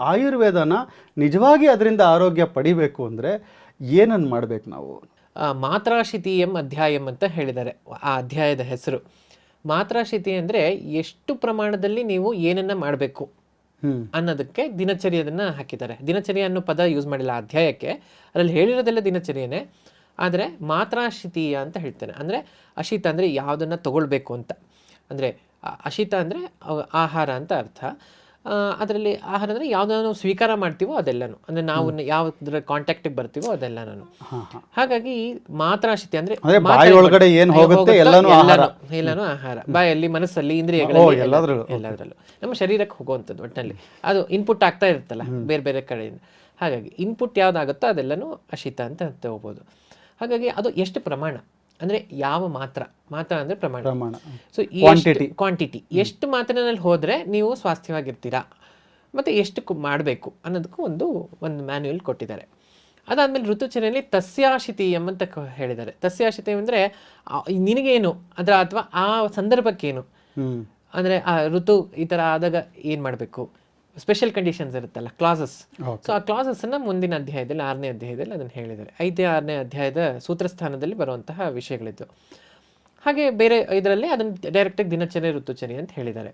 ಆಯುರ್ವೇದನ ನಿಜವಾಗಿ ಅದರಿಂದ ಆರೋಗ್ಯ ಪಡಿಬೇಕು ಅಂದರೆ ಏನನ್ನು ಮಾಡಬೇಕು ನಾವು? ಮಾತ್ರಾಶಿತೀಯಂ ಅಧ್ಯಾಯಂ ಅಂತ ಹೇಳಿದ್ದಾರೆ ಆ ಅಧ್ಯಾಯದ ಹೆಸರು. ಮಾತ್ರಾಶಿತಿ ಅಂದರೆ ಎಷ್ಟು ಪ್ರಮಾಣದಲ್ಲಿ ನೀವು ಏನನ್ನ ಮಾಡಬೇಕು ಅನ್ನೋದಕ್ಕೆ ದಿನಚರಿಯದನ್ನು ಹಾಕಿದ್ದಾರೆ. ದಿನಚರಿ ಅನ್ನೋ ಪದ ಯೂಸ್ ಮಾಡಿಲ್ಲ ಆ ಅಧ್ಯಾಯಕ್ಕೆ, ಅದರಲ್ಲಿ ಹೇಳಿರೋದೆಲ್ಲ ದಿನಚರಿಯೇ. ಆದರೆ ಮಾತ್ರಾಶಿತೀಯ ಅಂತ ಹೇಳ್ತಾರೆ. ಅಂದರೆ ಅಶೀತ ಅಂದರೆ ಯಾವುದನ್ನು ತಗೊಳ್ಬೇಕು ಅಂತ. ಅಂದರೆ ಅಶೀತ ಅಂದರೆ ಆಹಾರ ಅಂತ ಅರ್ಥ. ಅದರಲ್ಲಿ ಆಹಾರ ಅಂದರೆ ಯಾವುದನ್ನು ಸ್ವೀಕಾರ ಮಾಡ್ತೀವೋ ಅದೆಲ್ಲನೂ, ಅಂದರೆ ನಾವು ಯಾವುದ್ರ ಕಾಂಟ್ಯಾಕ್ಟಿಗೆ ಬರ್ತೀವೋ ಅದೆಲ್ಲನೂ. ಹಾಗಾಗಿ ಮಾತ್ರಾಶಿತಿ ಅಂದರೆ ಒಳಗಡೆ ಏನು ಹೋಗುತ್ತೆ ಎಲ್ಲನೂ ಆಹಾರ, ಬಾಯಲ್ಲಿ, ಮನಸ್ಸಲ್ಲಿ, ಇಂದ್ರಿಯಗಳಲ್ಲಿ ಎಲ್ಲದರಲ್ಲೂ ನಮ್ಮ ಶರೀರಕ್ಕೆ ಹೋಗುವಂಥದ್ದು. ಒಟ್ಟಿನಲ್ಲಿ ಅದು ಇನ್ಪುಟ್ ಆಗ್ತಾ ಇರುತ್ತಲ್ಲ ಬೇರೆ ಬೇರೆ ಕಡೆಯಿಂದ. ಹಾಗಾಗಿ ಇನ್ಪುಟ್ ಯಾವುದಾಗುತ್ತೋ ಅದೆಲ್ಲನೂ ಅಶೀತ ಅಂತ ತಗೋಬೋದು. ಹಾಗಾಗಿ ಅದು ಎಷ್ಟು ಪ್ರಮಾಣ ಅಂದರೆ ಯಾವ ಮಾತ್ರ ಅಂದರೆ ಪ್ರಮಾಣ. ಸೊ ಈ ಕ್ವಾಂಟಿಟಿ ಎಷ್ಟು ಮಾತ್ರೆನಲ್ಲಿ ಹೋದರೆ ನೀವು ಸ್ವಾಸ್ಥ್ಯವಾಗಿರ್ತೀರಾ ಮತ್ತು ಎಷ್ಟು ಮಾಡಬೇಕು ಅನ್ನೋದಕ್ಕೂ ಒಂದು ಮ್ಯಾನ್ಯುಯಲ್ ಕೊಟ್ಟಿದ್ದಾರೆ. ಅದಾದಮೇಲೆ ಋತುಚರ್ಯೆಯಲ್ಲಿ ತಸ್ಯಾಶಿತೀಯಂ ಅಂತ ಹೇಳಿದ್ದಾರೆ. ತಸ್ಯಾಶಿತೀಯಂ ಅಂದರೆ ನಿನಗೇನು ಅದರ ಅಥವಾ ಆ ಸಂದರ್ಭಕ್ಕೇನು, ಅಂದರೆ ಆ ಋತು ಈ ಥರ ಆದಾಗ ಏನು ಮಾಡಬೇಕು, ಸ್ಪೆಷಲ್ ಕಂಡೀಷನ್ಸ್ ಇರುತ್ತಲ್ಲ, ಕ್ಲಾಸಸ್. ಸೊ ಆ ಕ್ಲಾಸಸ್ಸನ್ನು ಮುಂದಿನ ಅಧ್ಯಾಯದಲ್ಲಿ 6ನೇ ಅಧ್ಯಾಯದಲ್ಲಿ ಅದನ್ನು ಹೇಳಿದ್ದಾರೆ. 5ನೇ ಅಧ್ಯಾಯದ ಸೂತ್ರಸ್ಥಾನದಲ್ಲಿ ಬರುವಂತಹ ವಿಷಯಗಳಿದ್ದು. ಹಾಗೆ ಬೇರೆ ಇದರಲ್ಲಿ ಅದನ್ನು ಡೈರೆಕ್ಟಾಗಿ ದಿನಚರ್ಯೆ ಋತುಚರ್ಯೆ ಅಂತ ಹೇಳಿದ್ದಾರೆ.